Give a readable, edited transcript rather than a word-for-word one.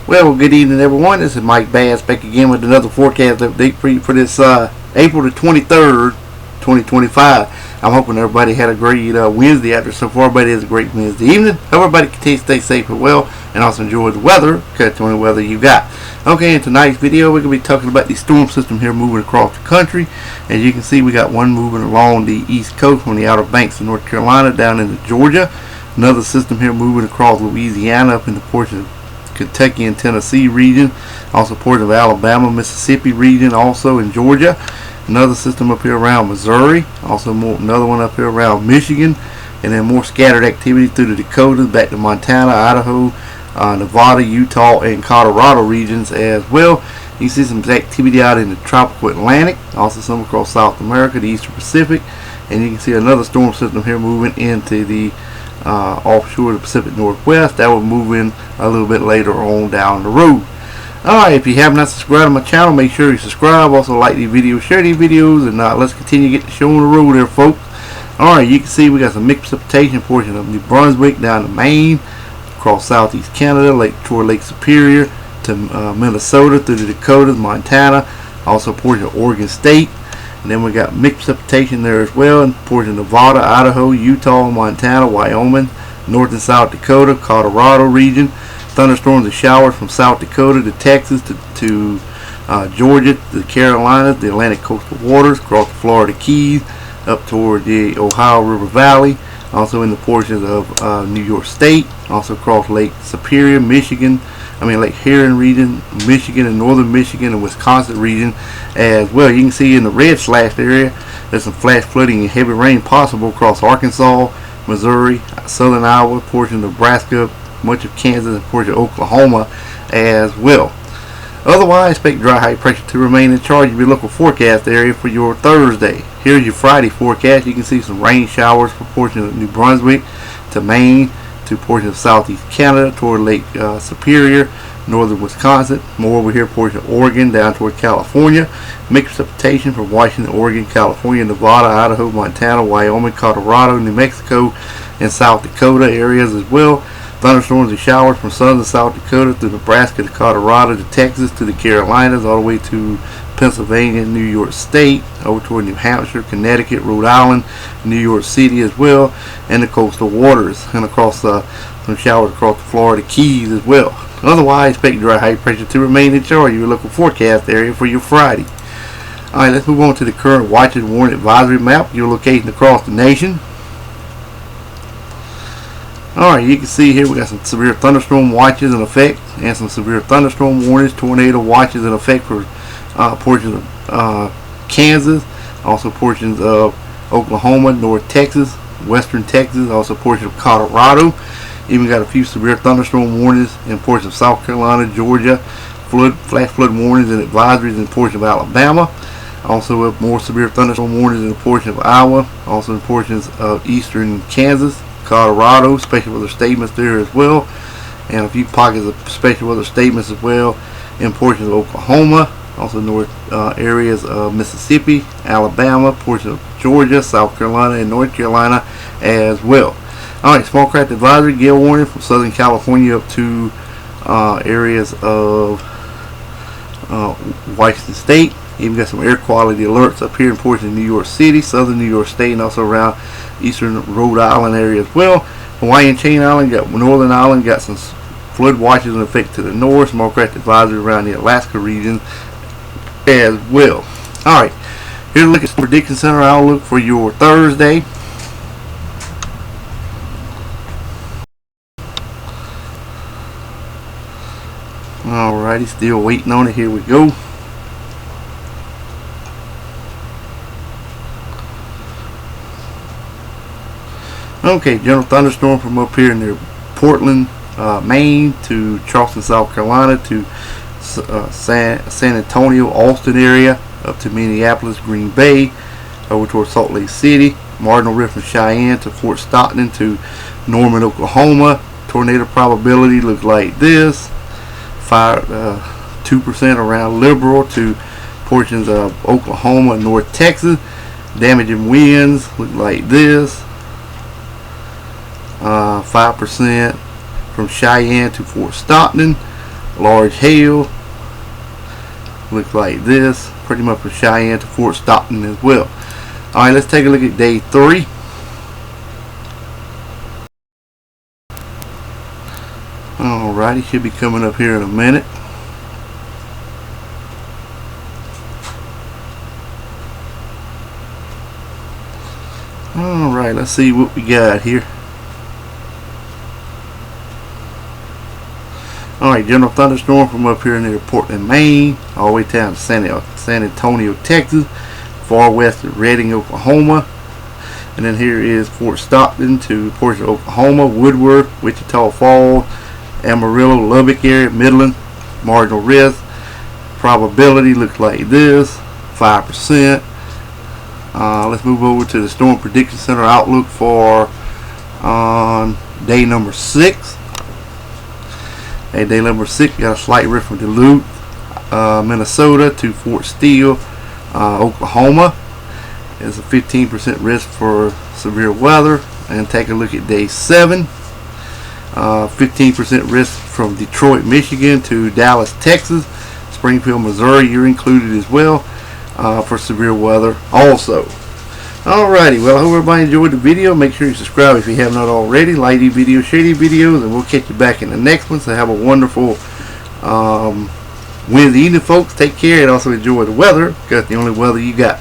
Well, good evening, everyone. This is Mike Bass back again with another forecast update for you for this April the 23rd, 2025. I'm hoping everybody had a great Wednesday after so far. Everybody has a great Wednesday evening. Hope everybody continue to stay safe and well, and also enjoy the weather, catch on the weather you got. Okay, in tonight's video, we're going to be talking about the storm system here moving across the country. As you can see, we got one moving along the east coast from the Outer Banks of North Carolina down into Georgia. Another system here moving across Louisiana up into portions of Kentucky and Tennessee region, also portions of Alabama, Mississippi region, also in Georgia. Another system up here around Missouri, also another one up here around Michigan, and then more scattered activity through the Dakotas, back to Montana, Idaho, Nevada, Utah, and Colorado regions as well. You see some activity out in the tropical Atlantic, also some across South America, the Eastern Pacific, and you can see another storm system here moving into the offshore of the Pacific Northwest. That will move in a little bit later on down the road. Alright, if you have not subscribed to my channel, make sure you subscribe. Also like these videos, share these videos, and let's continue to get the show on the road there, folks. Alright, you can see we got some mixed precipitation portion of New Brunswick down to Maine, across southeast Canada, toward Lake Superior, to Minnesota, through the Dakotas, Montana, also portion of Oregon State. And then we got mixed precipitation there as well in portion of Nevada, Idaho, Utah, Montana, Wyoming, North and South Dakota, Colorado region. Thunderstorms and showers from South Dakota to Texas to Georgia, to the Carolinas, the Atlantic coastal waters, across the Florida Keys, up toward the Ohio River Valley, also in the portions of New York State, also across Lake Superior, Lake Huron region, Michigan and northern Michigan and Wisconsin region as well. You can see in the red slashed area, there's some flash flooding and heavy rain possible across Arkansas, Missouri, southern Iowa, portion of Nebraska, much of Kansas, and portion of Oklahoma as well. Otherwise, expect dry high pressure to remain in charge of your local forecast area for your Thursday. Here's your Friday forecast. You can see some rain showers for portions of New Brunswick to Maine, to portions of southeast Canada, toward Lake Superior, northern Wisconsin, more over here, portion of Oregon, down toward California. Mixed precipitation from Washington, Oregon, California, Nevada, Idaho, Montana, Wyoming, Colorado, New Mexico, and South Dakota areas as well. Thunderstorms and showers from southern South Dakota through Nebraska to Colorado to Texas to the Carolinas, all the way to Pennsylvania, New York State, over toward New Hampshire, Connecticut, Rhode Island, New York City as well, and the coastal waters, and across some showers across the Florida Keys as well. Otherwise, expect dry high pressure to remain in charge of your local forecast area for your Friday. Alright, let's move on to the current watch and warning advisory map, your location across the nation. Alright, you can see here we got some severe thunderstorm watches in effect and some severe thunderstorm warnings, tornado watches in effect for portions of Kansas, also portions of Oklahoma, North Texas, Western Texas, also portions of Colorado. Even got a few severe thunderstorm warnings in portions of South Carolina, Georgia, flash flood warnings and advisories in portions of Alabama. Also more severe thunderstorm warnings in portions of Iowa, also in portions of eastern Kansas, Colorado, special weather statements there as well, and a few pockets of special weather statements as well in portions of Oklahoma, also north areas of Mississippi, Alabama, portions of Georgia, South Carolina, and North Carolina as well. Alright, small craft advisory, gale warning from Southern California up to areas of Washington State. Even got some air quality alerts up here in portions of New York City, southern New York State, and also around eastern Rhode Island area as well. Hawaii and Chain Island, got Northern Island, got some flood watches in effect to the north. Small craft advisory around the Alaska region as well. Alright, here's a look at the Prediction Center outlook for your Thursday. Alrighty, still waiting on it. Here we go. Okay, general thunderstorm from up here near Portland, Maine, to Charleston, South Carolina, to San Antonio, Austin area, up to Minneapolis, Green Bay, over towards Salt Lake City, Martinal Rift and Cheyenne, to Fort Stockton, to Norman, Oklahoma. Tornado probability looks like this: 2% around Liberal to portions of Oklahoma and North Texas. Damaging winds look like this: 5% from Cheyenne to Fort Stockton, Large hail. Looks like this. Pretty much from Cheyenne to Fort Stockton as well. Alright, let's take a look at day 3. Alrighty, should be coming up here in a minute. Alright, let's see what we got here. Alright, general thunderstorm from up here near Portland, Maine, all the way down to San Antonio, Texas, far west of Redding, Oklahoma. And then here is Fort Stockton to portion of Oklahoma, Woodward, Wichita Falls, Amarillo, Lubbock area, Midland, marginal risk. Probability looks like this, 5%. Let's move over to the Storm Prediction Center outlook for day number 6. Day number 6, got a slight risk from Duluth, Minnesota to Fort Steele, Oklahoma. There's a 15% risk for severe weather. And take a look at day 7. 15% risk from Detroit, Michigan to Dallas, Texas. Springfield, Missouri, you're included as well for severe weather also. Alrighty, well, I hope everybody enjoyed the video. Make sure you subscribe if you have not already. Like these videos, share these videos, and we'll catch you back in the next one. So have a wonderful Wednesday evening, folks. Take care and also enjoy the weather, because it's the only weather you got.